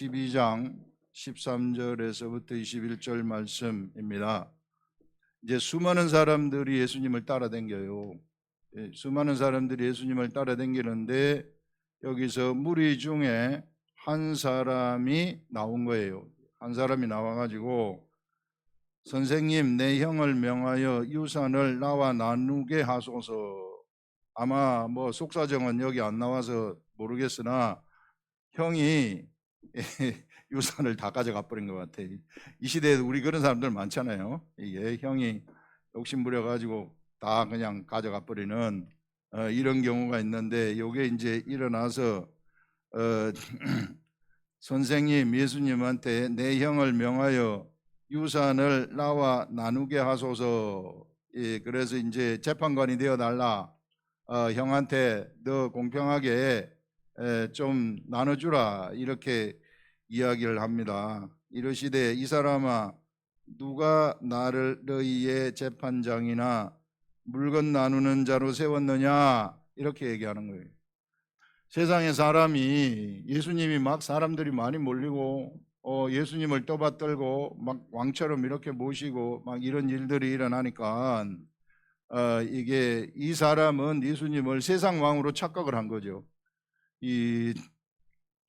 12장 13절에서부터 21절 말씀입니다. 이제 수많은 사람들이 예수님을 따라다녀요. 수많은 사람들이 예수님을 따라다니는데 여기서 무리 중에 한 사람이 나온 거예요. 한 사람이 나와가지고 선생님, 내 형을 명하여 유산을 나와 나누게 하소서. 아마 뭐 속사정은 여기 안 나와서 모르겠으나 형이 유산을 다 가져가 버린 것 같아. 이 시대에도 우리 그런 사람들 많잖아요. 이게 형이 욕심 부려 가지고 다 그냥 가져가 버리는 이런 경우가 있는데, 요게 이제 일어나서 선생님, 예수님한테 내 형을 명하여 유산을 나와 나누게 하소서. 그래서 이제 재판관이 되어 달라. 형한테 너 공평하게 좀 나눠주라, 이렇게 이야기를 합니다. 이르시되 이 사람아, 누가 나를 너희의 재판장이나 물건 나누는 자로 세웠느냐, 이렇게 얘기하는 거예요. 세상에 사람이, 예수님이 막 사람들이 많이 몰리고 예수님을 떠받들고 막 왕처럼 이렇게 모시고 막 이런 일들이 일어나니까 이게 이 사람은 예수님을 세상 왕으로 착각을 한 거죠. 이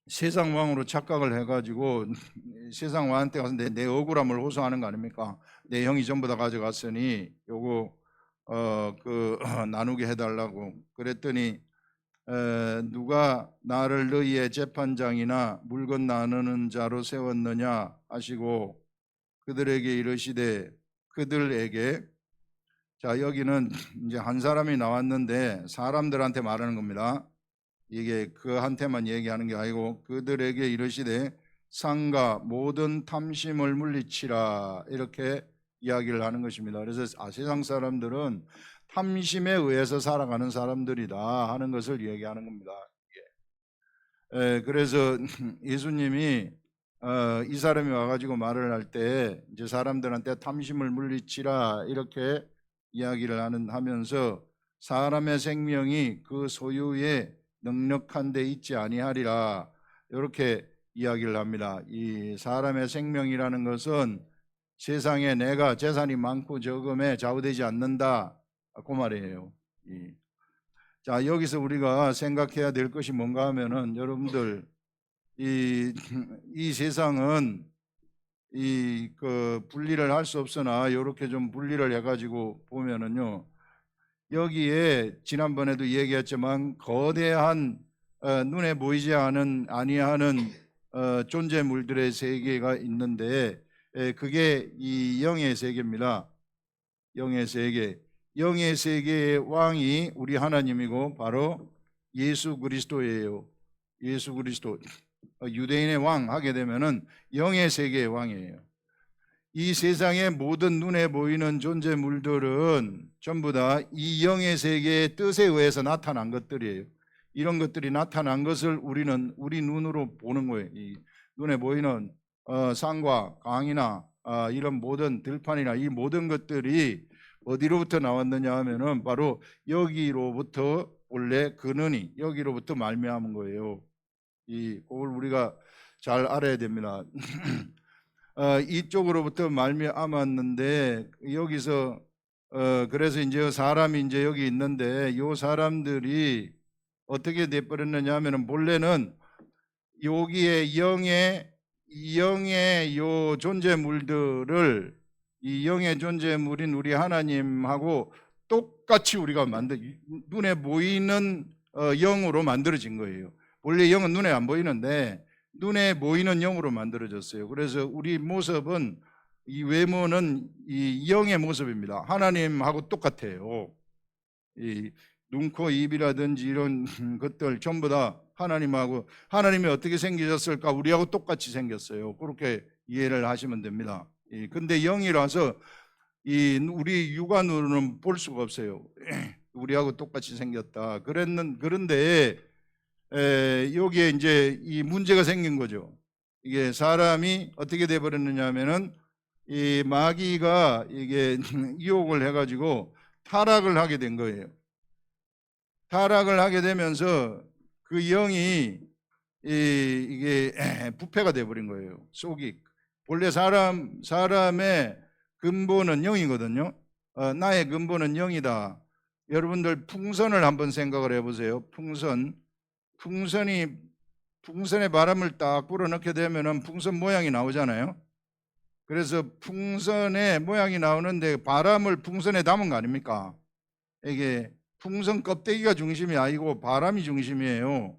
세상 왕으로 착각을 해가지고 세상 왕한테 가서 내 억울함을 호소하는 거 아닙니까? 내 형이 전부 다 가져갔으니 요거 나누게 해달라고. 그랬더니 누가 나를 너희의 재판장이나 물건 나누는 자로 세웠느냐 하시고 그들에게 이르시되, 그들에게, 자 여기는 이제 한 사람이 나왔는데 사람들한테 말하는 겁니다. 이게 그한테만 얘기하는 게 아니고 그들에게 이르시되 상과 모든 탐심을 물리치라, 이렇게 이야기를 하는 것입니다. 그래서 세상 사람들은 탐심에 의해서 살아가는 사람들이다 하는 것을 얘기하는 겁니다. 그래서 예수님이 이 사람이 와가지고 말을 할 때 이제 사람들한테 탐심을 물리치라, 이렇게 이야기를 하면서 사람의 생명이 그 소유에 넉넉한 데 있지 아니하리라, 이렇게 이야기를 합니다. 이 사람의 생명이라는 것은 세상에 내가 재산이 많고 적음에 좌우되지 않는다, 그 말이에요. 자, 여기서 우리가 생각해야 될 것이 뭔가 하면은, 여러분들 이 세상은 분리를 할 수 없으나 이렇게 좀 분리를 해가지고 보면은요, 여기에 지난번에도 얘기했지만 거대한 눈에 보이지 아니하는 존재물들의 세계가 있는데 그게 이 영의 세계입니다. 영의 세계. 영의 세계의 왕이 우리 하나님이고 바로 예수 그리스도예요. 예수 그리스도. 유대인의 왕 하게 되면은 영의 세계의 왕이에요. 이 세상의 모든 눈에 보이는 존재물들은 전부 다 이 영의 세계의 뜻에 의해서 나타난 것들이에요. 이런 것들이 나타난 것을 우리는 우리 눈으로 보는 거예요. 이 눈에 보이는 산과 강이나 이런 모든 들판이나 이 모든 것들이 어디로부터 나왔느냐 하면은 바로 여기로부터, 원래 근원이 여기로부터 말미암은 거예요. 그걸 우리가 잘 알아야 됩니다. 이쪽으로부터 말미암았는데 여기서 그래서 이제 사람이 이제 여기 있는데 이 사람들이 어떻게 돼버렸느냐 하면은, 본래는 여기에 영의 요 존재물들을, 이 영의 존재물인 우리 하나님하고 똑같이 우리가 눈에 보이는 영으로 만들어진 거예요. 원래 영은 눈에 안 보이는데 눈에 보이는 영으로 만들어졌어요. 그래서 우리 모습은, 이 외모는 이 영의 모습입니다. 하나님하고 똑같아요. 이 눈, 코, 입이라든지 이런 것들 전부 다 하나님이 어떻게 생기셨을까? 우리하고 똑같이 생겼어요. 그렇게 이해를 하시면 됩니다. 근데 영이라서 우리 육안으로는 볼 수가 없어요. 우리하고 똑같이 생겼다. 그런데 여기에 이제 이 문제가 생긴 거죠. 이게 사람이 어떻게 돼 버렸느냐 하면은, 이 마귀가 이게 유혹을 해가지고 타락을 하게 된 거예요. 타락을 하게 되면서 그 영이 이게 부패가 돼버린 거예요. 속이. 본래 사람의 근본은 영이거든요. 나의 근본은 영이다. 여러분들 풍선을 한번 생각을 해보세요. 풍선에 바람을 딱 불어넣게 되면은 풍선 모양이 나오잖아요. 그래서 풍선의 모양이 나오는데 바람을 풍선에 담은 거 아닙니까? 이게 풍선 껍데기가 중심이 아니고 바람이 중심이에요.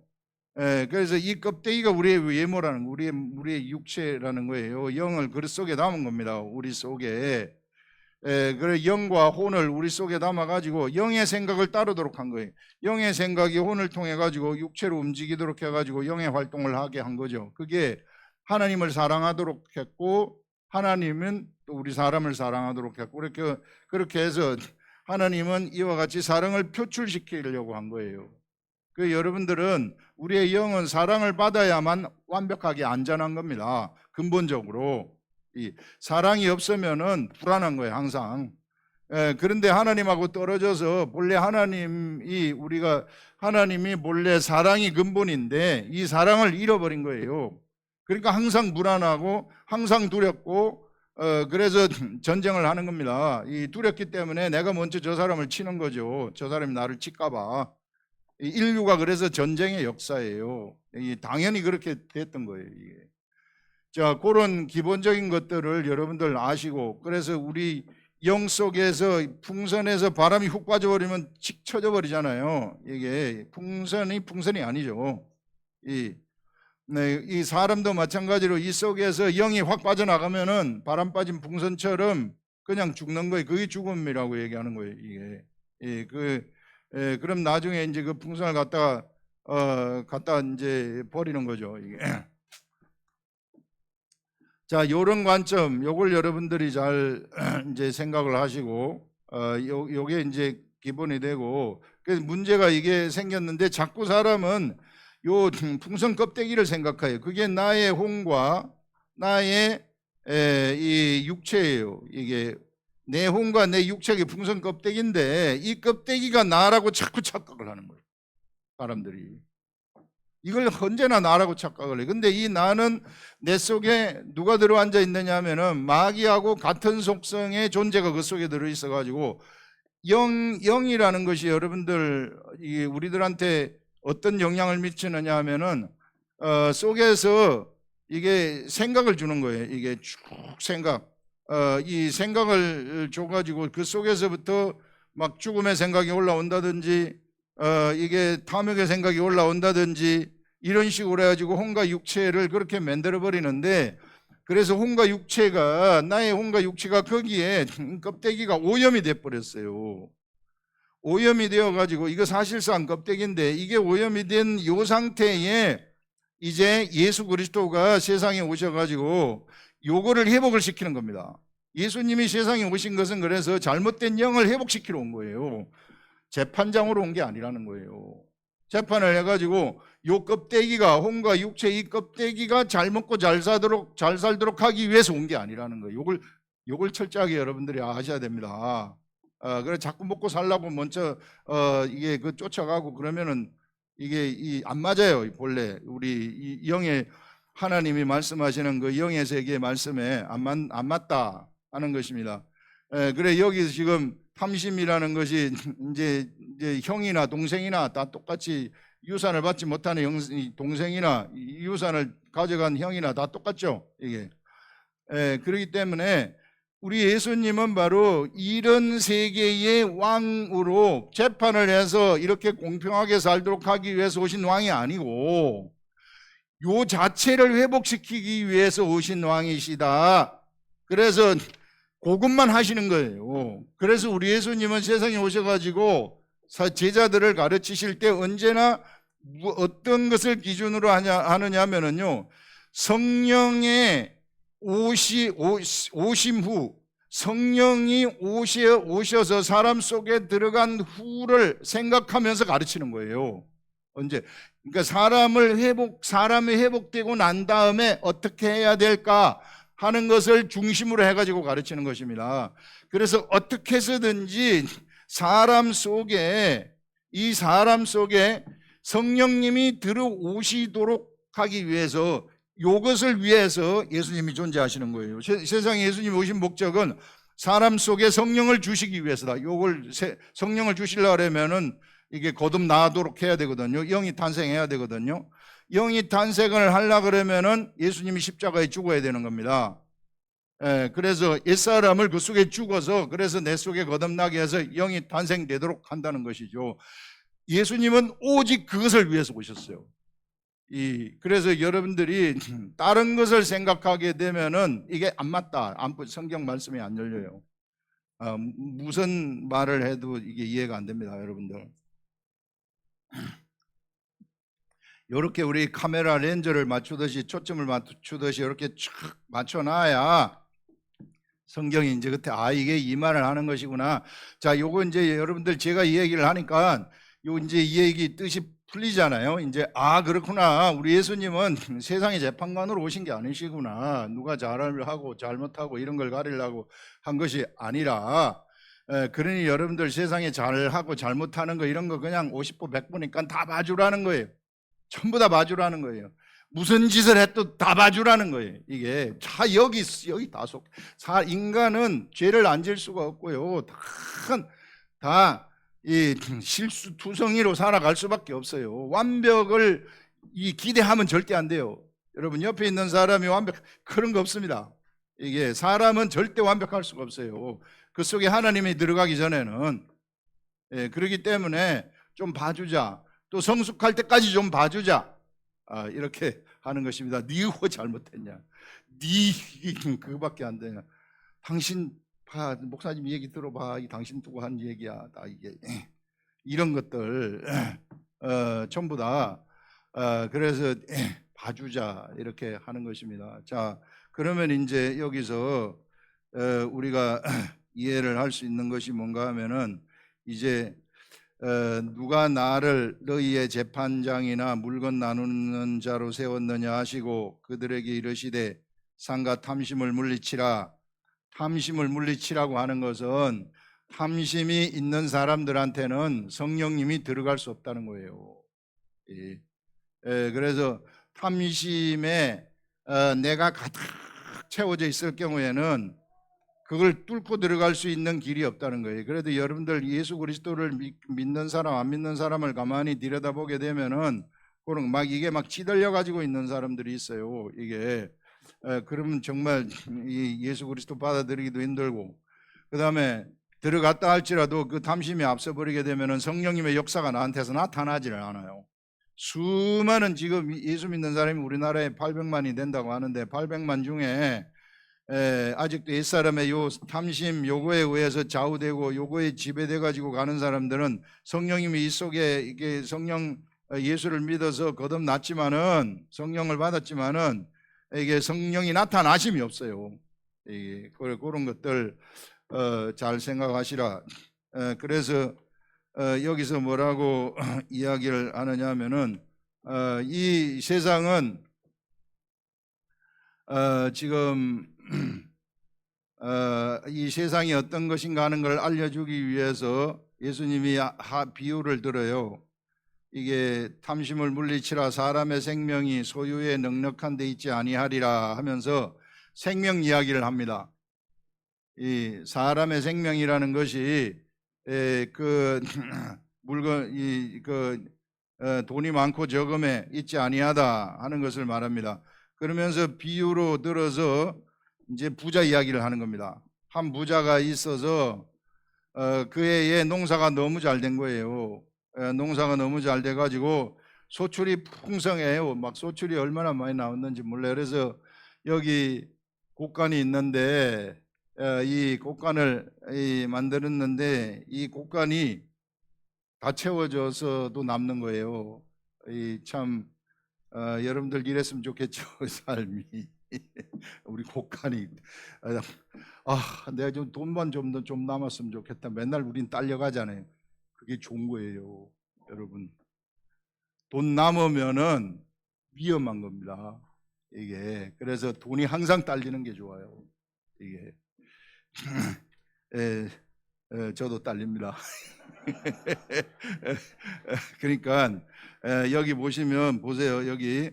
그래서 이 껍데기가 우리의 외모라는 거, 우리의 육체라는 거예요. 영을 그릇 속에 담은 겁니다. 우리 속에. 그래 영과 혼을 우리 속에 담아가지고 영의 생각을 따르도록 한 거예요. 영의 생각이 혼을 통해 가지고 육체로 움직이도록 해가지고 영의 활동을 하게 한 거죠. 그게 하나님을 사랑하도록 했고, 하나님은 또 우리 사람을 사랑하도록 했고, 그렇게 해서 하나님은 이와 같이 사랑을 표출시키려고 한 거예요. 그 여러분들은 우리의 영은 사랑을 받아야만 완벽하게 안전한 겁니다. 근본적으로. 이 사랑이 없으면은 불안한 거예요, 항상. 그런데 하나님하고 떨어져서 본래 하나님이 본래 사랑이 근본인데 이 사랑을 잃어버린 거예요. 그러니까 항상 불안하고 항상 두렵고 그래서 전쟁을 하는 겁니다. 이 두렵기 때문에 내가 먼저 저 사람을 치는 거죠. 저 사람이 나를 칠까 봐. 인류가 그래서 전쟁의 역사예요. 당연히 그렇게 됐던 거예요, 이게. 자, 그런 기본적인 것들을 여러분들 아시고, 그래서 우리 영 속에서 풍선에서 바람이 훅 빠져버리면 칙 쳐져 버리잖아요. 이게 풍선이 아니죠. 이 사람도 마찬가지로 이 속에서 영이 확 빠져나가면은 바람 빠진 풍선처럼 그냥 죽는 거예요. 그게 죽음이라고 얘기하는 거예요, 이게. 그럼 나중에 이제 그 풍선을 갖다 이제 버리는 거죠, 이게. 자, 요런 관점, 요걸 여러분들이 잘 이제 생각을 하시고, 요게 이제 기본이 되고, 그래서 문제가 이게 생겼는데 자꾸 사람은 요 풍선 껍데기를 생각해요. 그게 나의 혼과 나의 이 육체예요. 이게 내 혼과 내 육체가 풍선 껍데기인데 이 껍데기가 나라고 자꾸 착각을 하는 거예요, 사람들이. 이걸 언제나 나라고 착각을 해요. 근데 이 나는 내 속에 누가 들어앉아 있느냐 하면은 마귀하고 같은 속성의 존재가 그 속에 들어있어 가지고 영이라는 것이 여러분들 우리들한테 어떤 영향을 미치느냐 하면은 속에서 이게 생각을 주는 거예요. 이게 쭉 이 생각을 줘가지고 그 속에서부터 막 죽음의 생각이 올라온다든지 이게 탐욕의 생각이 올라온다든지 이런 식으로 해가지고 혼과 육체를 그렇게 만들어 버리는데, 그래서 나의 혼과 육체가 거기에 껍데기가 오염이 돼 버렸어요. 오염이 되어 가지고 이거 사실상 껍데기인데 이게 오염이 된 이 상태에 이제 예수 그리스도가 세상에 오셔 가지고 요거를 회복을 시키는 겁니다. 예수님이 세상에 오신 것은 그래서 잘못된 영을 회복시키러 온 거예요. 재판장으로 온 게 아니라는 거예요. 재판을 해가지고 요 껍데기가, 혼과 육체 이 껍데기가 잘 먹고 잘 살도록 하기 위해서 온 게 아니라는 거예요. 요걸 철저하게 여러분들이 아셔야 됩니다. 그래 자꾸 먹고 살라고 먼저 이게 쫓아가고 그러면은 이게 안 맞아요. 본래 우리 이 영의 하나님이 말씀하시는 그 영의 세계의 말씀에 안 맞다 하는 것입니다. 그래 여기 지금 탐심이라는 것이 이제 형이나 동생이나 다 똑같이 유산을 받지 못하는 동생이나 유산을 가져간 형이나 다 똑같죠, 이게. 그렇기 때문에 우리 예수님은 바로 이런 세계의 왕으로 재판을 해서 이렇게 공평하게 살도록 하기 위해서 오신 왕이 아니고 요 자체를 회복시키기 위해서 오신 왕이시다. 그래서 그것만 하시는 거예요. 그래서 우리 예수님은 세상에 오셔가지고 제자들을 가르치실 때 언제나 어떤 것을 기준으로 하느냐 하면은요, 성령의 오심 후, 성령이 오셔서 사람 속에 들어간 후를 생각하면서 가르치는 거예요. 언제? 그러니까 사람이 회복되고 난 다음에 어떻게 해야 될까 하는 것을 중심으로 해가지고 가르치는 것입니다. 그래서 어떻게 해서든지 이 사람 속에 성령님이 들어오시도록 하기 위해서 이것을 위해서 예수님이 존재하시는 거예요. 세상에 예수님이 오신 목적은 사람 속에 성령을 주시기 위해서다. 요걸 성령을 주시려고 하면은 이게 거듭 나도록 해야 되거든요. 영이 탄생해야 되거든요. 영이 탄생을 하려고 그러면은 예수님이 십자가에 죽어야 되는 겁니다. 그래서 옛사람을 그 속에 죽어서 그래서 내 속에 거듭나게 해서 영이 탄생되도록 한다는 것이죠. 예수님은 오직 그것을 위해서 오셨어요. 그래서 여러분들이 다른 것을 생각하게 되면은 이게 안 맞다. 성경 말씀이 안 열려요. 무슨 말을 해도 이게 이해가 안 됩니다, 여러분들. 이렇게 우리 카메라 렌즈를 맞추듯이 초점을 맞추듯이 이렇게 촥 맞춰놔야 성경이 이제 그때 이게 이 말을 하는 것이구나. 자, 요거 이제 여러분들 제가 이 얘기를 하니까 요 이제 이 얘기 뜻이 풀리잖아요. 이제 그렇구나. 우리 예수님은 세상의 재판관으로 오신 게 아니시구나. 누가 잘하고 잘못하고 이런 걸 가리려고 한 것이 아니라 그러니 여러분들 세상에 잘하고 잘못하는 거 이런 거 그냥 50부 100부니까 다 봐주라는 거예요. 전부 다 봐주라는 거예요. 무슨 짓을 해도 다 봐주라는 거예요. 이게 여기 다 인간은 죄를 안 질 수가 없고요. 다 이 실수투성이로 살아갈 수밖에 없어요. 완벽을 기대하면 절대 안 돼요. 여러분 옆에 있는 사람이 그런 거 없습니다. 이게 사람은 절대 완벽할 수가 없어요. 그 속에 하나님이 들어가기 전에는. 그렇기 때문에 좀 봐주자. 또 성숙할 때까지 좀 봐주자. 이렇게 하는 것입니다. 네가 잘못했냐? 그거밖에 안 되냐? 당신 목사님 얘기 들어봐. 당신 두고 한 얘기야. 이게 이런 것들 전부 다 그래서 봐주자 이렇게 하는 것입니다. 자, 그러면 이제 여기서 우리가 이해를 할 수 있는 것이 뭔가 하면은 이제 누가 나를 너희의 재판장이나 물건 나누는 자로 세웠느냐 하시고 그들에게 이르시되 상과 탐심을 물리치라. 탐심을 물리치라고 하는 것은 탐심이 있는 사람들한테는 성령님이 들어갈 수 없다는 거예요. 그래서 탐심에 내가 가득 채워져 있을 경우에는 그걸 뚫고 들어갈 수 있는 길이 없다는 거예요. 그래도 여러분들 예수 그리스도를 믿는 사람 안 믿는 사람을 가만히 들여다보게 되면은 이게 막 찌들려 가지고 있는 사람들이 있어요. 이게 그러면 정말 이 예수 그리스도 받아들이기도 힘들고, 그 다음에 들어갔다 할지라도 그 탐심이 앞서버리게 되면은 성령님의 역사가 나한테서 나타나지를 않아요. 수많은 지금 예수 믿는 사람이 우리나라에 800만이 된다고 하는데 800만 중에 아직도 옛사람의 요 탐심 요거에 의해서 좌우되고 요거에 지배돼 가지고 가는 사람들은 성령님이 이 속에 이게 예수를 믿어서 거듭났지만은 성령을 받았지만은 이게 성령이 나타나심이 없어요. 그런 것들 잘 생각하시라. 그래서 여기서 뭐라고 이야기를 하느냐 하면은 이 세상은 지금 이 세상이 어떤 것인가 하는 걸 알려주기 위해서 예수님이 비유를 들어요. 이게 탐심을 물리치라. 사람의 생명이 소유에 넉넉한 데 있지 아니하리라 하면서 생명 이야기를 합니다. 이 사람의 생명이라는 것이 그 물건 돈이 많고 적음에 있지 아니하다 하는 것을 말합니다. 그러면서 비유로 들어서 이제 부자 이야기를 하는 겁니다. 한 부자가 있어서 그 해에 농사가 너무 잘 된 거예요. 농사가 너무 잘 돼가지고 소출이 풍성해요. 막 소출이 얼마나 많이 나왔는지 몰라요. 그래서 여기 곡간이 있는데 이 곡간을 만들었는데 이 곡간이 다 채워져서도 남는 거예요. 참 여러분들 이랬으면 좋겠죠. 삶이 우리 곡간이 내가 좀 돈만 좀 남았으면 좋겠다. 맨날 우린 딸려가잖아요. 그게 좋은 거예요, 여러분. 돈 남으면은 위험한 겁니다. 이게 그래서 돈이 항상 딸리는 게 좋아요. 이게 저도 딸립니다. 그러니까 여기 보시면 보세요. 여기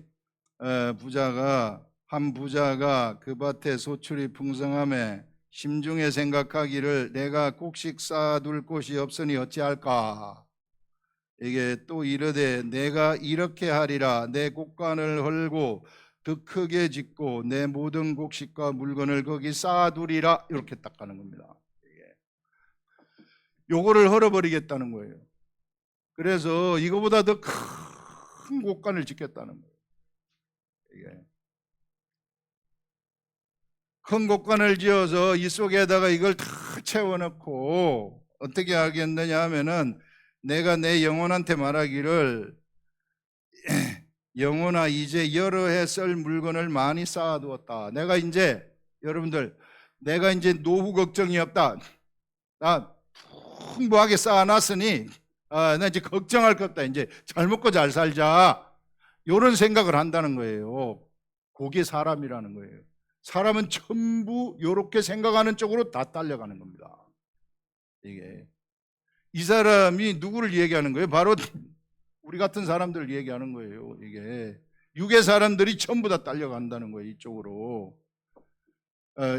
한 부자가 그 밭에 소출이 풍성함에 심중에 생각하기를 내가 곡식 쌓아둘 곳이 없으니 어찌할까. 이게 또 이르되 내가 이렇게 하리라. 내 곡간을 헐고 더 크게 짓고 내 모든 곡식과 물건을 거기 쌓아두리라. 이렇게 딱 가는 겁니다. 요거를 헐어버리겠다는 거예요. 그래서 이거보다 더 큰 곡간을 짓겠다는 거예요. 이게 큰 곡간을 지어서 이 속에다가 이걸 다 채워넣고 어떻게 하겠느냐 하면은 내가 내 영혼한테 말하기를 영혼아 이제 여러 해 쓸 물건을 많이 쌓아두었다. 여러분들 내가 이제 노후 걱정이 없다. 나 풍부하게 쌓아놨으니 나 이제 걱정할 것 없다. 이제 잘 먹고 잘 살자. 이런 생각을 한다는 거예요. 그게 사람이라는 거예요. 사람은 전부 이렇게 생각하는 쪽으로 다 딸려가는 겁니다. 이 사람이 누구를 얘기하는 거예요? 바로 우리 같은 사람들을 얘기하는 거예요. 육의 사람들이 전부 다 딸려간다는 거예요. 이쪽으로.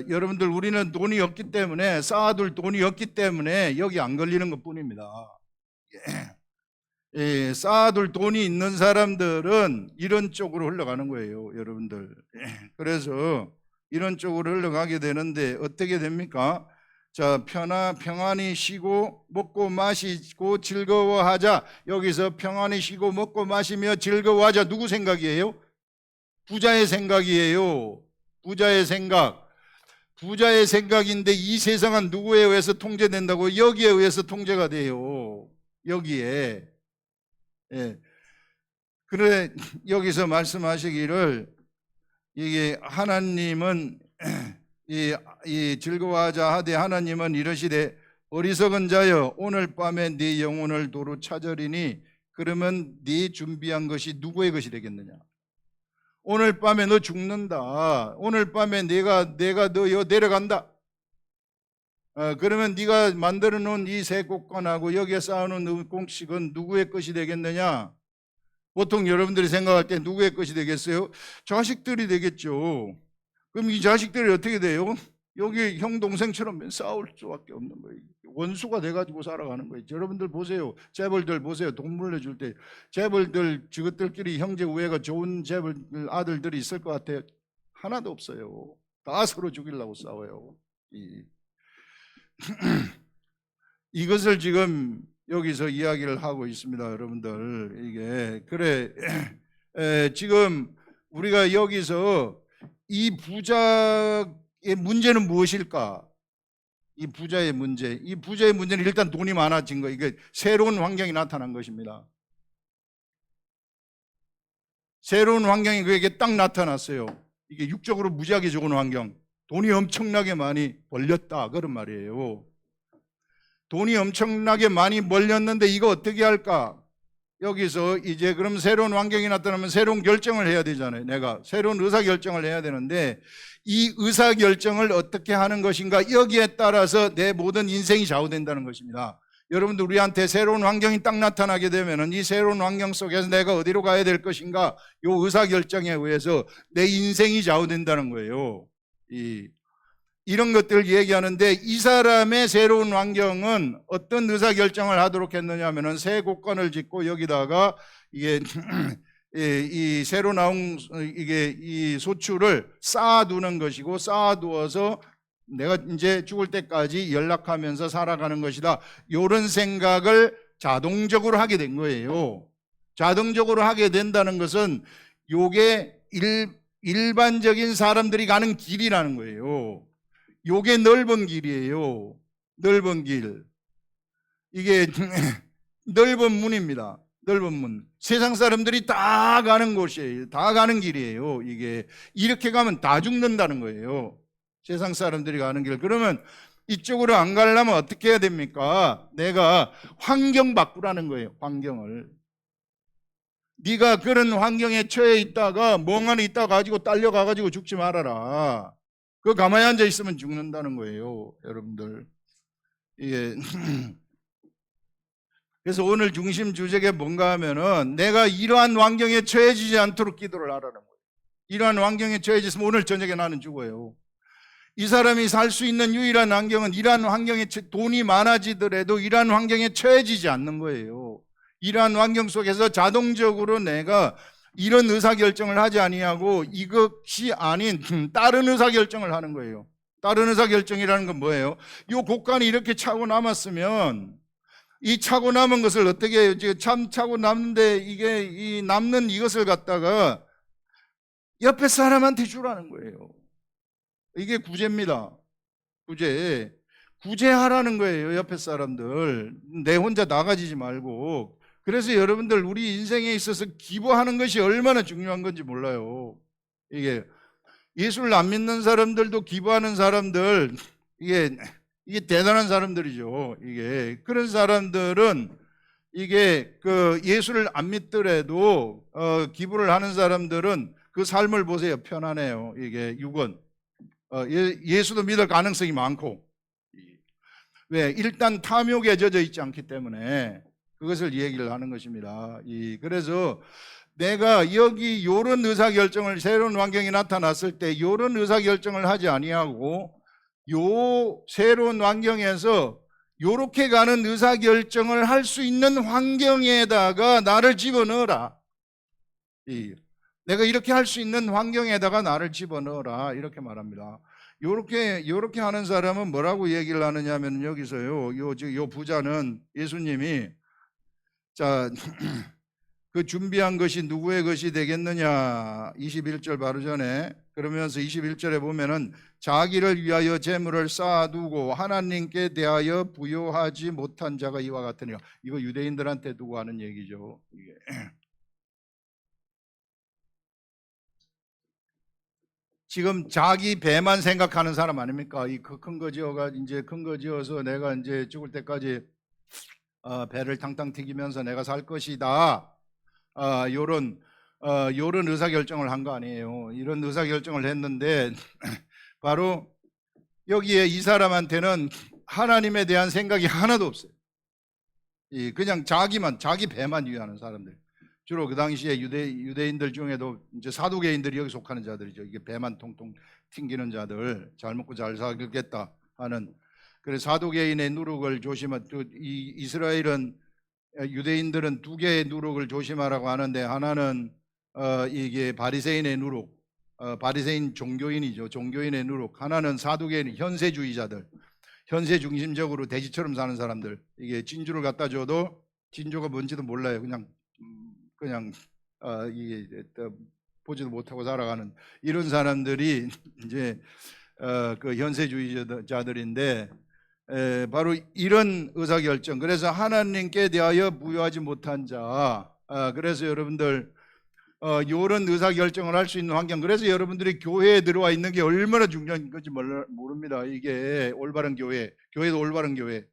여러분들 우리는 돈이 없기 때문에 쌓아둘 돈이 없기 때문에 여기 안 걸리는 것 뿐입니다. 쌓아둘 돈이 있는 사람들은 이런 쪽으로 흘러가는 거예요. 여러분들. 그래서 이런 쪽으로 흘러가게 되는데 어떻게 됩니까? 자, 평안히 쉬고 먹고 마시고 즐거워하자. 여기서 평안히 쉬고 먹고 마시며 즐거워하자. 누구 생각이에요? 부자의 생각이에요. 부자의 생각. 부자의 생각인데 이 세상은 누구에 의해서 통제된다고? 여기에 의해서 통제가 돼요. 여기에. 그래 여기서 말씀하시기를 이게 하나님은 이 즐거워하자 하되 하나님은 이러시되 어리석은 자여 오늘 밤에 네 영혼을 도로 찾으리니 그러면 네 준비한 것이 누구의 것이 되겠느냐? 오늘 밤에 너 죽는다. 오늘 밤에 내가 너 내려간다. 그러면 네가 만들어 놓은 이 새 곡간하고 여기에 쌓아놓은 곡식은 누구의 것이 되겠느냐? 보통 여러분들이 생각할 때 누구의 것이 되겠어요? 자식들이 되겠죠. 그럼 이 자식들이 어떻게 돼요? 여기 형 동생처럼 싸울 수밖에 없는 거예요. 원수가 돼가지고 살아가는 거예요. 여러분들 보세요. 재벌들 보세요. 돈 물려줄 때 재벌들 저것들끼리 형제 우애가 좋은 재벌 아들들이 있을 것 같아요. 하나도 없어요. 다 서로 죽이려고 싸워요. 이것을 지금 여기서 이야기를 하고 있습니다. 여러분들 지금 우리가 여기서 이 부자의 문제는 무엇일까? 이 부자의 문제는 일단 돈이 많아진 거. 이게 새로운 환경이 나타난 것입니다. 새로운 환경이 그에게 딱 나타났어요. 이게 육적으로 무지하게 좋은 환경. 돈이 엄청나게 많이 벌렸다. 그런 말이에요. 돈이 엄청나게 많이 벌렸는데 이거 어떻게 할까? 여기서 이제 그럼 새로운 환경이 나타나면 새로운 결정을 해야 되잖아요. 내가 새로운 의사결정을 해야 되는데 이 의사결정을 어떻게 하는 것인가? 여기에 따라서 내 모든 인생이 좌우된다는 것입니다. 여러분들 우리한테 새로운 환경이 딱 나타나게 되면 이 새로운 환경 속에서 내가 어디로 가야 될 것인가? 이 의사결정에 의해서 내 인생이 좌우된다는 거예요. 이런 것들을 얘기하는데 이 사람의 새로운 환경은 어떤 의사결정을 하도록 했느냐 하면은 새 곡간을 짓고 여기다가 이 새로 나온 이 소출을 쌓아두는 것이고 쌓아두어서 내가 이제 죽을 때까지 연락하면서 살아가는 것이다. 이런 생각을 자동적으로 하게 된 거예요. 자동적으로 하게 된다는 것은 이게 일반적인 사람들이 가는 길이라는 거예요. 요게 넓은 길이에요. 넓은 길. 이게 넓은 문입니다. 넓은 문. 세상 사람들이 다 가는 곳이에요. 다 가는 길이에요. 이게 이렇게 가면 다 죽는다는 거예요. 세상 사람들이 가는 길. 그러면 이쪽으로 안 가려면 어떻게 해야 됩니까? 내가 환경 바꾸라는 거예요. 환경을. 네가 그런 환경에 처해 있다가 멍하니 있다 가지고 딸려가 가지고 죽지 말아라. 그 가만히 앉아 있으면 죽는다는 거예요, 여러분들. 그래서 오늘 중심 주제가 뭔가 하면은 내가 이러한 환경에 처해지지 않도록 기도를 하라는 거예요. 이러한 환경에 처해졌으면 오늘 저녁에 나는 죽어요. 이 사람이 살 수 있는 유일한 환경은 이러한 환경에 돈이 많아지더라도 이러한 환경에 처해지지 않는 거예요. 이러한 환경 속에서 자동적으로 내가 이런 의사결정을 하지 아니하고 이것이 아닌 다른 의사결정을 하는 거예요. 다른 의사결정이라는 건 뭐예요? 이 곡간이 이렇게 차고 남았으면 이 차고 남은 것을 어떻게 해요? 지금 참 차고 남는데 이게 이 남는 이것을 갖다가 옆에 사람한테 주라는 거예요. 이게 구제입니다. 구제. 구제하라는 거예요. 옆에 사람들. 내 혼자 나가지지 말고. 그래서 여러분들 우리 인생에 있어서 기부하는 것이 얼마나 중요한 건지 몰라요. 이게 예수를 안 믿는 사람들도 기부하는 사람들, 이게 대단한 사람들이죠. 이게 그런 사람들은 이게 그 예수를 안 믿더라도 기부를 하는 사람들은 그 삶을 보세요. 편안해요. 이게 육은 예수도 믿을 가능성이 많고, 왜? 일단 탐욕에 젖어 있지 않기 때문에 그것을 얘기를 하는 것입니다. 그래서 내가 여기 요런 의사결정을, 새로운 환경이 나타났을 때 요런 의사결정을 하지 아니하고 요 새로운 환경에서 요렇게 가는 의사결정을 할 수 있는 환경에다가 나를 집어넣어라. 내가 이렇게 할 수 있는 환경에다가 나를 집어넣어라. 이렇게 말합니다. 요렇게 하는 사람은 뭐라고 얘기를 하느냐면 여기서요. 요 부자는 예수님이 자, 그 준비한 것이 누구의 것이 되겠느냐? 21절 바로 전에 그러면서 21절에 보면은 자기를 위하여 재물을 쌓아두고 하나님께 대하여 부요하지 못한 자가 이와 같으니라. 이거 유대인들한테 두고 하는 얘기죠. 이게. 지금 자기 배만 생각하는 사람 아닙니까? 이 큰 거 지어가 이제 큰 거 지어서 내가 이제 죽을 때까지 배를 탕탕 튀기면서 내가 살 것이다. 요런 의사결정을 한 거 아니에요. 이런 의사결정을 했는데 바로 여기에 이 사람한테는 하나님에 대한 생각이 하나도 없어요. 그냥 자기 배만 위하는 사람들. 주로 그 당시에 유대인들 중에도 이제 사두개인들이 여기 속하는 자들이죠. 이게 배만 통통 튕기는 자들, 잘 먹고 잘 살겠다 하는. 그래서 사두개인의 누룩을 이 이스라엘은 유대인들은 두 개의 누룩을 조심하라고 하는데 하나는 이게 바리새인의 누룩, 바리새인 종교인이죠. 종교인의 누룩. 하나는 사두개인 현세주의자들, 현세 중심적으로 돼지처럼 사는 사람들. 이게 진주를 갖다 줘도 진주가 뭔지도 몰라요. 그냥 이게 보지도 못하고 살아가는 이런 사람들이 이제 그 현세주의자들인데. 바로 이런 의사결정. 그래서 하나님께 대하여 부여하지 못한 자. 그래서 여러분들 이런 의사결정을 할 수 있는 환경. 그래서 여러분들이 교회에 들어와 있는 게 얼마나 중요한 건지 모릅니다. 이게 올바른 교회도 올바른 교회.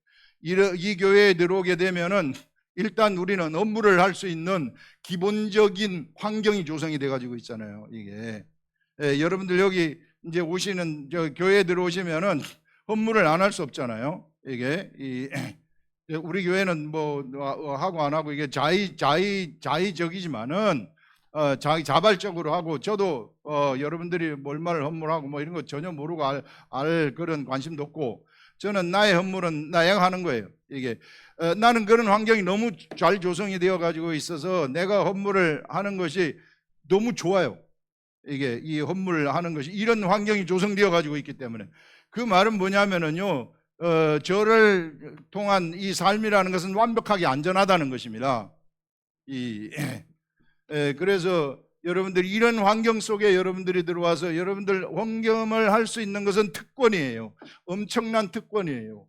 이 교회에 들어오게 되면은 일단 우리는 업무를 할 수 있는 기본적인 환경이 조성이 돼 가지고 있잖아요. 이게 여러분들 여기 이제 오시는 교회에 들어오시면은 업무를 안 할 수 없잖아요. 이게 우리 교회는 뭐 하고 안 하고 이게 자의적이지만은 자발적으로 하고 저도 여러분들이 얼마를 업무하고 뭐 이런 거 전혀 모르고 알 그런 관심도 없고 저는 나의 업무는 나야 하는 거예요. 이게 나는 그런 환경이 너무 잘 조성이 되어 가지고 있어서 내가 업무를 하는 것이 너무 좋아요. 이게 이 업무를 하는 것이 이런 환경이 조성되어 가지고 있기 때문에. 그 말은 뭐냐면은요, 저를 통한 이 삶이라는 것은 완벽하게 안전하다는 것입니다. 그래서 여러분들이 이런 환경 속에 여러분들이 들어와서 여러분들 헌금을 할 수 있는 것은 특권이에요. 엄청난 특권이에요.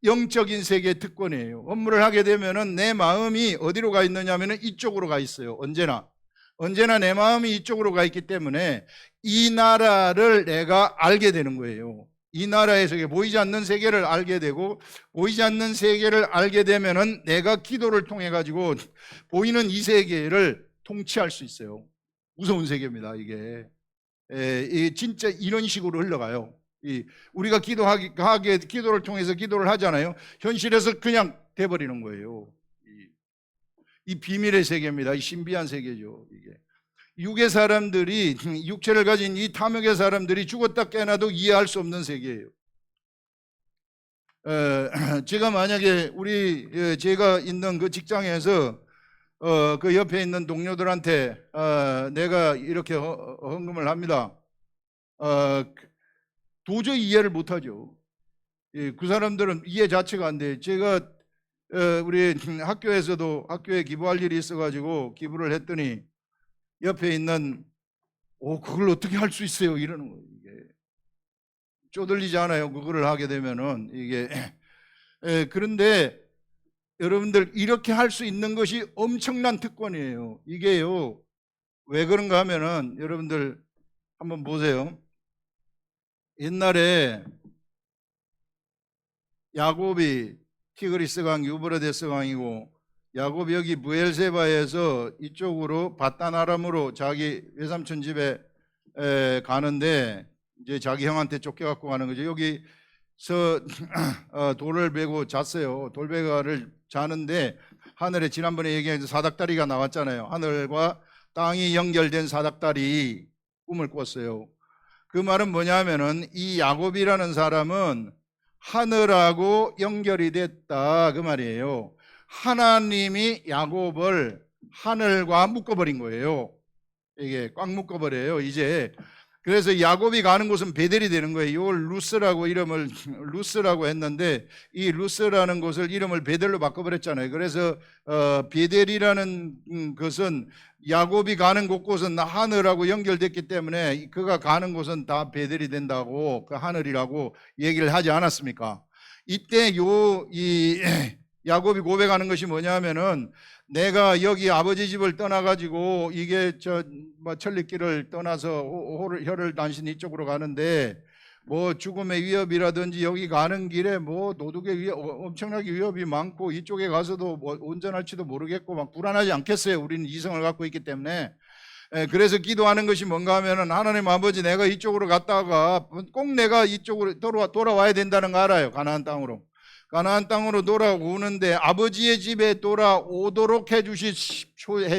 영적인 세계의 특권이에요. 업무를 하게 되면은 내 마음이 어디로 가 있느냐면은 이쪽으로 가 있어요. 언제나 내 마음이 이쪽으로 가 있기 때문에 이 나라를 내가 알게 되는 거예요. 이 나라에서 보이지 않는 세계를 알게 되고 보이지 않는 세계를 알게 되면은 내가 기도를 통해 가지고 보이는 이 세계를 통치할 수 있어요. 무서운 세계입니다. 이게 진짜 이런 식으로 흘러가요. 우리가 기도를 통해서 기도를 하잖아요. 현실에서 그냥 돼버리는 거예요. 이 비밀의 세계입니다. 이 신비한 세계죠. 이게 육의 사람들이, 육체를 가진 이 탐욕의 사람들이 죽었다 깨어나도 이해할 수 없는 세계예요. 제가 만약에 제가 있는 그 직장에서 그 옆에 있는 동료들한테 내가 이렇게 헌금을 합니다. 도저히 이해를 못하죠. 그 사람들은 이해 자체가 안 돼요. 제가 우리 학교에서도 학교에 기부할 일이 있어가지고 기부를 했더니 옆에 있는 그걸 어떻게 할 수 있어요? 이러는 거예요. 이게 쪼들리지 않아요. 그거를 하게 되면은 이게 그런데 여러분들 이렇게 할 수 있는 것이 엄청난 특권이에요. 이게요. 왜 그런가 하면은 여러분들 한번 보세요. 옛날에 야곱이 티그리스 강 유브라데스 강이고 야곱이 여기 브엘세바에서 이쪽으로 바단 아람으로 자기 외삼촌 집에 가는데 이제 자기 형한테 쫓겨갖고 가는 거죠. 여기서 돌을 베고 잤어요. 돌베가를 자는데 하늘에 지난번에 얘기한 사닥다리가 나왔잖아요. 하늘과 땅이 연결된 사닥다리 꿈을 꿨어요. 그 말은 뭐냐면은 이 야곱이라는 사람은 하늘하고 연결이 됐다 그 말이에요. 하나님이 야곱을 하늘과 묶어버린 거예요. 이게 꽉 묶어버려요 이제. 그래서 야곱이 가는 곳은 베델이 되는 거예요. 이걸 루스라고 이름을 루스라고 했는데 이 루스라는 곳을 이름을 베델로 바꿔버렸잖아요. 그래서 베델이라는 것은 야곱이 가는 곳곳은 하늘하고 연결됐기 때문에 그가 가는 곳은 다 베델이 된다고 그 하늘이라고 얘기를 하지 않았습니까? 이때 이 야곱이 고백하는 것이 뭐냐면은 내가 여기 아버지 집을 떠나가지고 이게 천리길을 떠나서 혀를 단신 이쪽으로 가는데 뭐 죽음의 위협이라든지 여기 가는 길에 뭐 도둑의 위협, 엄청나게 위협이 많고 이쪽에 가서도 뭐 온전할지도 모르겠고 막 불안하지 않겠어요. 우리는 이성을 갖고 있기 때문에. 그래서 기도하는 것이 뭔가 하면은 하나님 아버지 내가 이쪽으로 갔다가 꼭 내가 이쪽으로 돌아와야 된다는 거 알아요. 가나안 땅으로 돌아오는데 아버지의 집에 돌아오도록 해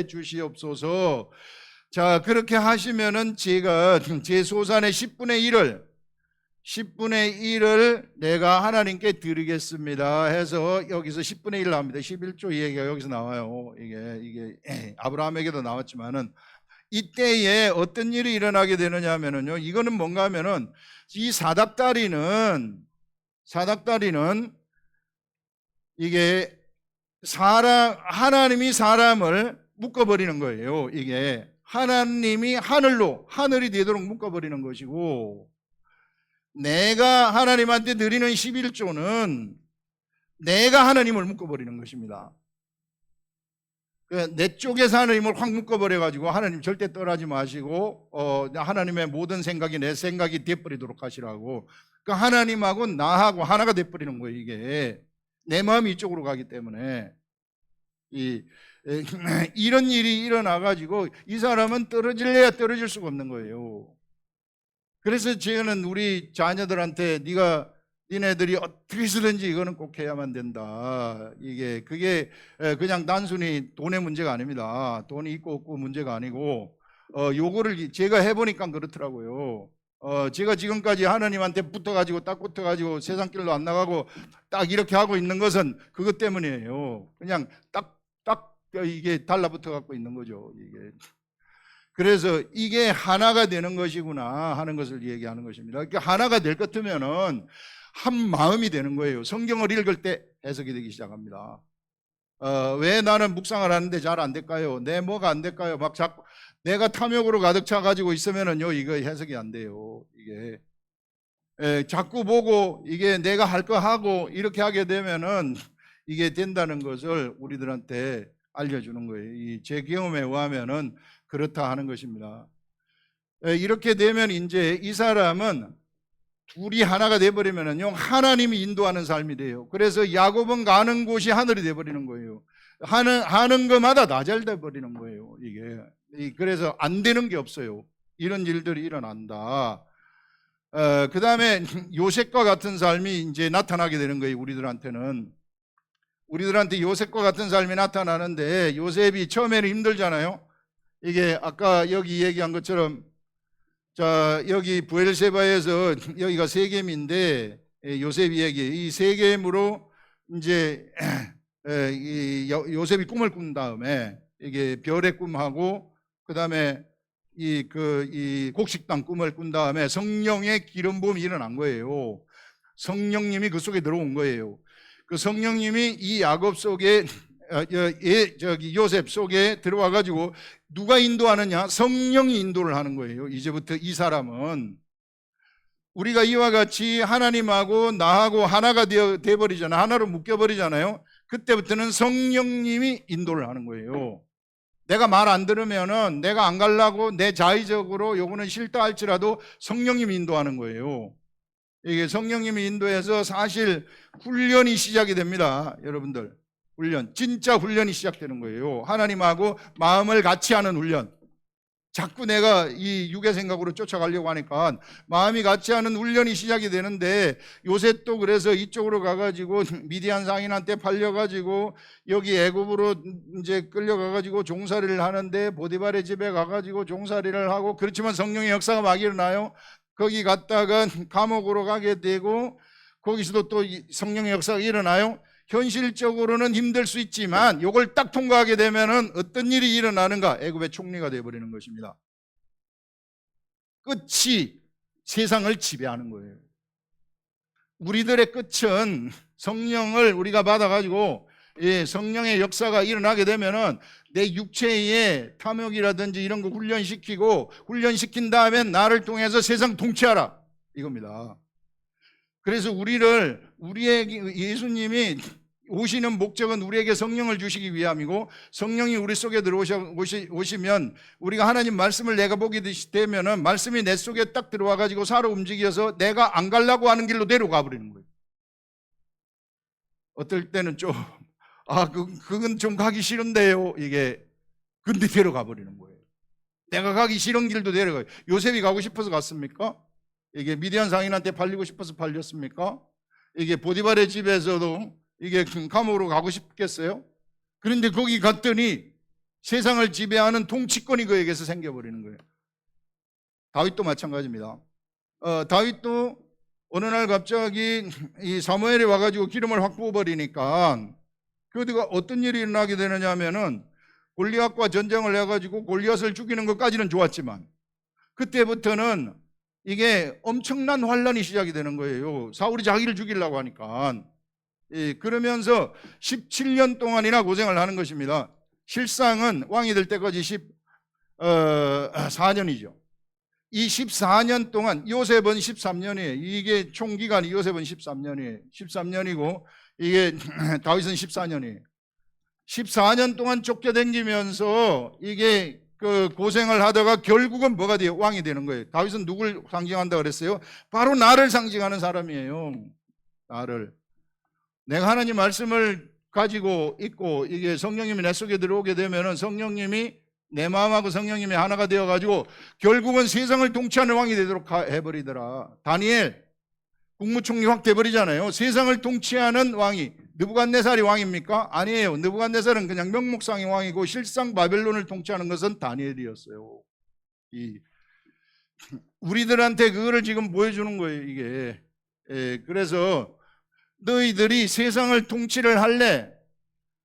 주시옵소서. 자, 그렇게 하시면은 제가 제 소산의 10분의 1을 내가 하나님께 드리겠습니다 해서 여기서 10분의 1 나옵니다. 11조 이야기가 여기서 나와요. 이게 아브라함에게도 나왔지만은 이때에 어떤 일이 일어나게 되느냐 하면은요. 이거는 뭔가 하면은 이 사닥다리는 이게 하나님이 사람을 묶어버리는 거예요. 이게 하나님이 하늘이 되도록 묶어버리는 것이고 내가 하나님한테 드리는 11조는 내가 하나님을 묶어버리는 것입니다. 내 쪽에서 하나님을 확 묶어버려가지고 하나님 절대 떠나지 마시고 하나님의 모든 생각이 내 생각이 돼버리도록 하시라고. 그러니까 하나님하고 나하고 하나가 돼버리는 거예요. 이게 내 마음이 이쪽으로 가기 때문에 이런 일이 일어나가지고 이 사람은 떨어질래야 떨어질 수가 없는 거예요. 그래서 저는 우리 자녀들한테 니네들이 어떻게 해서든지 이거는 꼭 해야만 된다. 그게 그냥 단순히 돈의 문제가 아닙니다. 돈이 있고 없고 문제가 아니고 요거를 제가 해보니까 그렇더라고요. 제가 지금까지 하나님한테 딱 붙어가지고 세상 길로 안 나가고 딱 이렇게 하고 있는 것은 그것 때문이에요. 그냥 딱 이게 달라붙어 갖고 있는 거죠. 그래서 이게 하나가 되는 것이구나 하는 것을 얘기하는 것입니다. 그러니까 하나가 될 것 같으면은 한 마음이 되는 거예요. 성경을 읽을 때 해석이 되기 시작합니다. 왜 나는 묵상을 하는데 잘 안 될까요? 내 뭐가 안 될까요? 막 자꾸 내가 탐욕으로 가득 차 가지고 있으면은요 이거 해석이 안 돼요. 자꾸 보고 이게 내가 할 거 하고 이렇게 하게 되면은 이게 된다는 것을 우리들한테 알려주는 거예요. 제 경험에 의하면은 그렇다 하는 것입니다. 이렇게 되면 이제 이 사람은 둘이 하나가 돼버리면은요 하나님이 인도하는 삶이 돼요. 그래서 야곱은 가는 곳이 하늘이 돼버리는 거예요. 하는 것마다 다 잘 돼버리는 거예요. 그래서 안 되는 게 없어요. 이런 일들이 일어난다. 그 다음에 요셉과 같은 삶이 이제 나타나게 되는 거예요. 우리들한테 요셉과 같은 삶이 나타나는데 요셉이 처음에는 힘들잖아요. 이게 아까 여기 얘기한 것처럼 자, 여기 부엘세바에서 여기가 세겜인데 요셉 얘기 이 세겜으로 이제 요셉이 꿈을 꾼 다음에 이게 별의 꿈하고 그다음에 이 곡식당 꿈을 꾼 다음에 성령의 기름 부음이 일어난 거예요. 성령님이 그 속에 들어온 거예요. 그 성령님이 이 야곱 속에 저기 요셉 속에 들어와 가지고 누가 인도하느냐? 성령이 인도를 하는 거예요. 이제부터 이 사람은 우리가 이와 같이 하나님하고 나하고 하나가 돼 버리잖아요. 하나로 묶여 버리잖아요. 그때부터는 성령님이 인도를 하는 거예요. 내가 말 안 들으면은 내가 안 가려고 내 자의적으로 요거는 싫다 할지라도 성령님이 인도하는 거예요. 이게 성령님이 인도해서 사실 훈련이 시작이 됩니다. 여러분들. 훈련, 진짜 훈련이 시작되는 거예요. 하나님하고 마음을 같이 하는 훈련. 자꾸 내가 이 육의 생각으로 쫓아가려고 하니까 마음이 같이 하는 훈련이 시작이 되는데 요셉도 그래서 이쪽으로 가가지고 미디안 상인한테 팔려가지고 여기 애굽으로 이제 끌려가가지고 종살이를 하는데 보디발의 집에 가가지고 종살이를 하고 그렇지만 성령의 역사가 막 일어나요. 거기 갔다가 감옥으로 가게 되고 거기서도 또 성령의 역사가 일어나요. 현실적으로는 힘들 수 있지만 이걸 딱 통과하게 되면은 어떤 일이 일어나는가? 애굽의 총리가 되어버리는 것입니다. 끝이 세상을 지배하는 거예요. 우리들의 끝은 성령을 우리가 받아가지고 성령의 역사가 일어나게 되면은 내 육체의 탐욕이라든지 이런 거 훈련시키고 훈련시킨 다음에 나를 통해서 세상 통치하라 이겁니다. 그래서 우리에게 예수님이 오시는 목적은 우리에게 성령을 주시기 위함이고 성령이 우리 속에 들어오시면 우리가 하나님 말씀을 내가 보게 되면은 말씀이 내 속에 딱 들어와 가지고 살아 움직여서 내가 안 가려고 하는 길로 데려가 버리는 거예요. 어떨 때는 좀 그건 좀 가기 싫은데요. 이게 근데 데려가 버리는 거예요. 내가 가기 싫은 길도 데려가요. 요셉이 가고 싶어서 갔습니까? 이게 미디안 상인한테 팔리고 싶어서 팔렸습니까? 이게 보디발의 집에서도 이게 감옥으로 가고 싶겠어요? 그런데 거기 갔더니 세상을 지배하는 통치권이 그에게서 생겨버리는 거예요. 다윗도 마찬가지입니다. 다윗도 어느 날 갑자기 이 사무엘이 와가지고 기름을 확 부어버리니까 그가 어떤 일이 일어나게 되느냐 하면은 골리앗과 전쟁을 해가지고 골리앗을 죽이는 것까지는 좋았지만 그때부터는 이게 엄청난 환란이 시작이 되는 거예요. 사울이 자기를 죽이려고 하니까. 그러면서 17년 동안이나 고생을 하는 것입니다. 실상은 왕이 될 때까지 14년이죠. 이 14년 동안 요셉은 13년이에요. 이게 총 기간이 요셉은 13년이에요. 13년이고 이게 다윗은 14년이에요. 14년 동안 쫓겨다니면서 이게 그 고생을 하다가 결국은 뭐가 돼요? 왕이 되는 거예요. 다윗은 누굴 상징한다 그랬어요? 바로 나를 상징하는 사람이에요. 나를. 내가 하나님 말씀을 가지고 있고 이게 성령님이 내 속에 들어오게 되면은 성령님이 내 마음하고 성령님이 하나가 되어가지고 결국은 세상을 통치하는 왕이 되도록 해버리더라. 다니엘 국무총리 확 돼버리잖아요. 세상을 통치하는 왕이 느부갓네살이 왕입니까? 아니에요. 느부갓네살은 그냥 명목상의 왕이고 실상 바벨론을 통치하는 것은 다니엘이었어요. 우리들한테 그거를 지금 보여주는 거예요. 이게 그래서 너희들이 세상을 통치를 할래?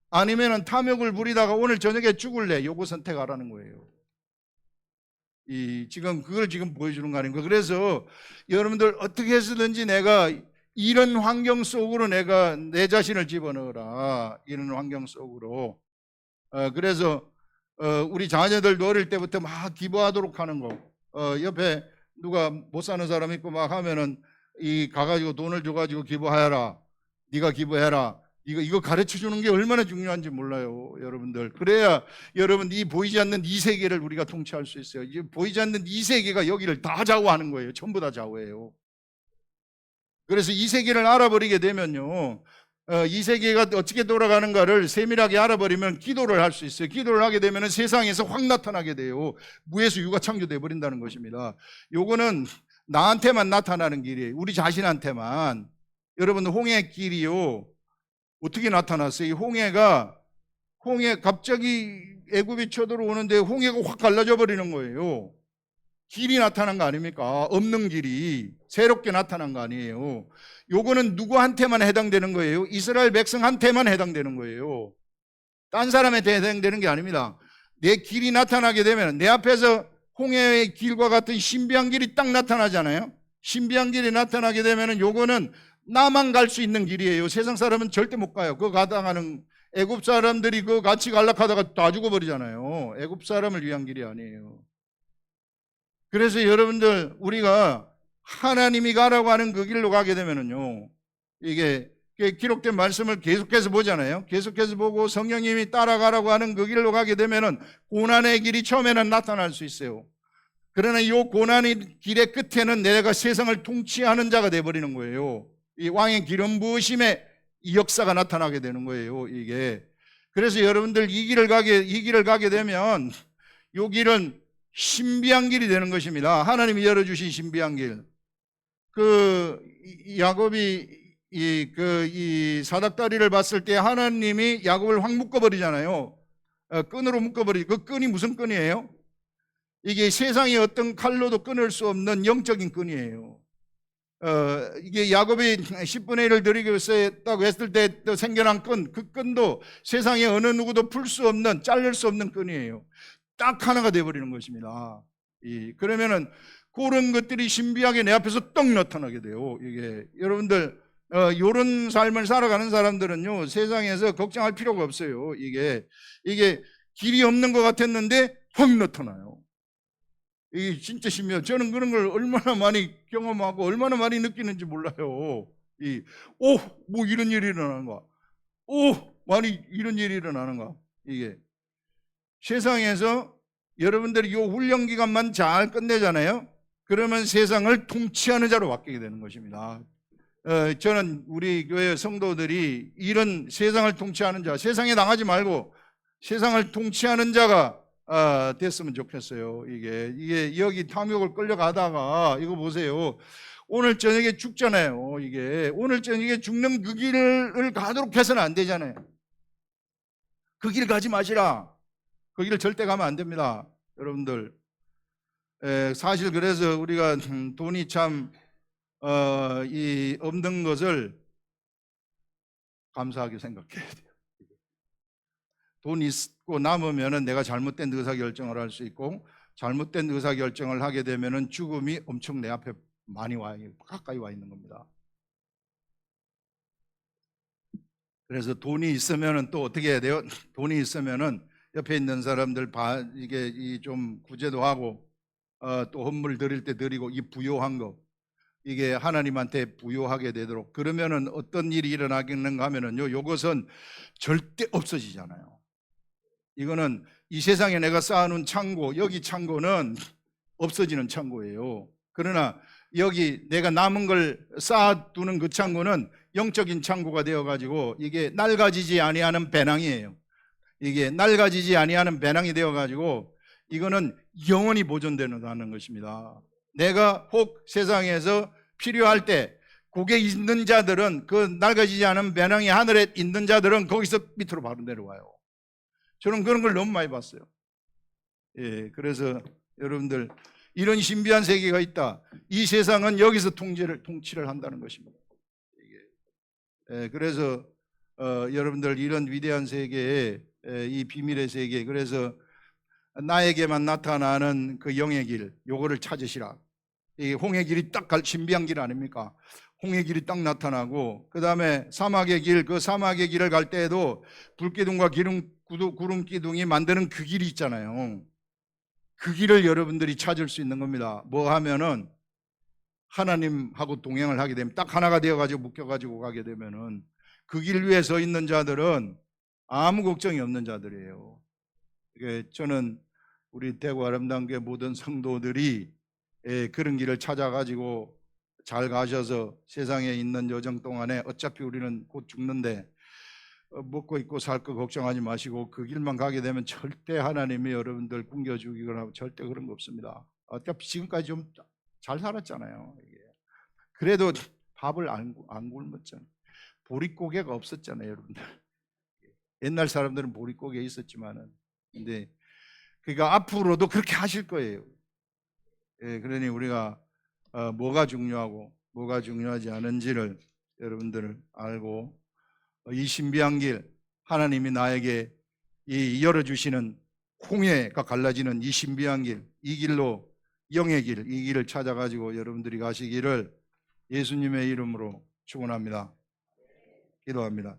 아니면은 탐욕을 부리다가 오늘 저녁에 죽을래? 요거 선택하라는 거예요. 지금 그걸 지금 보여주는 거 아닙니까? 그래서 여러분들 어떻게 해서든지 내가 이런 환경 속으로 내가 내 자신을 집어넣어라. 이런 환경 속으로. 그래서 우리 자녀들도 어릴 때부터 막 기부하도록 하는 거. 옆에 누가 못 사는 사람 있고 막 하면은 가가지고 돈을 줘가지고 기부하여라. 네가 기부해라. 이거 가르쳐 주는 게 얼마나 중요한지 몰라요, 여러분들. 그래야 여러분 이 보이지 않는 이 세계를 우리가 통치할 수 있어요. 이 보이지 않는 이 세계가 여기를 다 좌우하는 거예요. 전부 다 좌우해요. 그래서 이 세계를 알아버리게 되면요, 이 세계가 어떻게 돌아가는가를 세밀하게 알아버리면 기도를 할 수 있어요. 기도를 하게 되면 세상에서 확 나타나게 돼요. 무에서 유가 창조돼 버린다는 것입니다. 요거는 나한테만 나타나는 길이에요. 우리 자신한테만. 여러분 홍해 길이요. 어떻게 나타났어요? 이 홍해가 홍해 갑자기 애굽이 쳐들어오는데 홍해가 확 갈라져 버리는 거예요. 길이 나타난 거 아닙니까? 없는 길이 새롭게 나타난 거 아니에요. 요거는 누구한테만 해당되는 거예요? 이스라엘 백성한테만 해당되는 거예요. 딴 사람한테 해당되는 게 아닙니다. 내 길이 나타나게 되면 내 앞에서 홍해의 길과 같은 신비한 길이 딱 나타나잖아요. 신비한 길이 나타나게 되면 요거는 나만 갈 수 있는 길이에요. 세상 사람은 절대 못 가요. 그거 가다가는 애굽 사람들이 그거 같이 갈락하다가 다 죽어버리잖아요. 애굽 사람을 위한 길이 아니에요. 그래서 여러분들 우리가 하나님이 가라고 하는 그 길로 가게 되면은요, 이게 기록된 말씀을 계속해서 보잖아요. 계속해서 보고 성령님이 따라가라고 하는 그 길로 가게 되면은 고난의 길이 처음에는 나타날 수 있어요. 그러나 이 고난의 길의 끝에는 내가 세상을 통치하는 자가 되어버리는 거예요. 이 왕의 기름 부으심의 이 역사가 나타나게 되는 거예요. 이게. 그래서 여러분들 이 길을 가게 되면 이 길은 신비한 길이 되는 것입니다. 하나님이 열어주신 신비한 길. 그 야곱이 이 사닥다리를 봤을 때 하나님이 야곱을 확 묶어버리잖아요. 끈으로 묶어버리. 그 끈이 무슨 끈이에요? 이게 세상의 어떤 칼로도 끊을 수 없는 영적인 끈이에요. 이게 야곱이 10분의 1을 드리겠다고 했을 때 또 생겨난 끈, 그 끈도 세상에 어느 누구도 풀 수 없는, 자를 수 없는 끈이에요. 딱 하나가 되어버리는 것입니다. 그러면은 그런 것들이 신비하게 내 앞에서 떡 나타나게 돼요. 이게 여러분들 이런 삶을 살아가는 사람들은요, 세상에서 걱정할 필요가 없어요. 이게 길이 없는 것 같았는데 확 나타나요. 이게 진짜 신비해요. 저는 그런 걸 얼마나 많이 경험하고 얼마나 많이 느끼는지 몰라요. 뭐 이런 일이 일어나는가? 많이 이런 일이 일어나는가? 이게 세상에서 여러분들이 이 훈련 기간만 잘 끝내잖아요. 그러면 세상을 통치하는 자로 바뀌게 되는 것입니다. 저는 우리 교회 성도들이 이런 세상을 통치하는 자, 세상에 당하지 말고 세상을 통치하는 자가 됐으면 좋겠어요. 이게 여기 탐욕을 끌려가다가 이거 보세요. 오늘 저녁에 죽잖아요. 이게 오늘 저녁에 죽는 그 길을 가도록 해서는 안 되잖아요. 그 길 가지 마시라. 그 길을 절대 가면 안 됩니다. 여러분들. 사실 그래서 우리가 돈이 참 없는 것을 감사하게 생각해야 돼요. 돈 있고 남으면은 내가 잘못된 의사결정을 할 수 있고, 잘못된 의사결정을 하게 되면은 죽음이 엄청 내 앞에 많이 가까이 와 있는 겁니다. 그래서 돈이 있으면은 또 어떻게 해야 돼요? 돈이 있으면은 옆에 있는 사람들 이게 좀 구제도 하고, 또 헌물 드릴 때 드리고, 이 부요한 거, 이게 하나님한테 부요하게 되도록. 그러면은 어떤 일이 일어나겠는가 하면은요, 요것은 절대 없어지잖아요. 이거는 이 세상에 내가 쌓아놓은 창고, 여기 창고는 없어지는 창고예요. 그러나 여기 내가 남은 걸 쌓아두는 그 창고는 영적인 창고가 되어가지고 이게 낡아지지 아니하는 배낭이에요. 이게 낡아지지 아니하는 배낭이 되어가지고 이거는 영원히 보존되는 것입니다. 내가 혹 세상에서 필요할 때 거기에 있는 자들은, 그 낡아지지 않은 배낭이 하늘에 있는 자들은 거기서 밑으로 바로 내려와요. 저는 그런 걸 너무 많이 봤어요. 그래서 여러분들 이런 신비한 세계가 있다. 이 세상은 여기서 통치를 한다는 것입니다. 그래서 여러분들 이런 위대한 세계에, 이 비밀의 세계, 그래서 나에게만 나타나는 그 영의 길, 요거를 찾으시라. 이 홍해 길이 딱 신비한 길 아닙니까? 홍해 길이 딱 나타나고, 그 다음에 사막의 길, 그 사막의 길을 갈 때에도 불기둥과 구름 기둥이 만드는 그 길이 있잖아요. 그 길을 여러분들이 찾을 수 있는 겁니다. 뭐 하면은 하나님하고 동행을 하게 되면, 딱 하나가 되어가지고 묶여가지고 가게 되면은 그 길 위에 서 있는 자들은 아무 걱정이 없는 자들이에요. 저는 우리 대구 아름다운 교회 모든 성도들이 그런 길을 찾아가지고 잘 가셔서 세상에 있는 여정 동안에 어차피 우리는 곧 죽는데 먹고 입고 살 거 걱정하지 마시고 그 길만 가게 되면 절대 하나님이 여러분들 굶겨 죽이거나 절대 그런 거 없습니다. 어차피 지금까지 좀 잘 살았잖아요. 그래도 밥을 안 굶었잖아요. 보릿고개가 없었잖아요, 여러분들. 옛날 사람들은 보릿고개에 있었지만은, 근데 그러니까 앞으로도 그렇게 하실 거예요. 예, 그러니 우리가 뭐가 중요하고 뭐가 중요하지 않은지를 여러분들 알고, 이 신비한 길, 하나님이 나에게 이 열어주시는 홍해가 갈라지는 이 신비한 길, 이 길로, 영의 길, 이 길을 찾아가지고 여러분들이 가시기를 예수님의 이름으로 축원합니다. 기도합니다.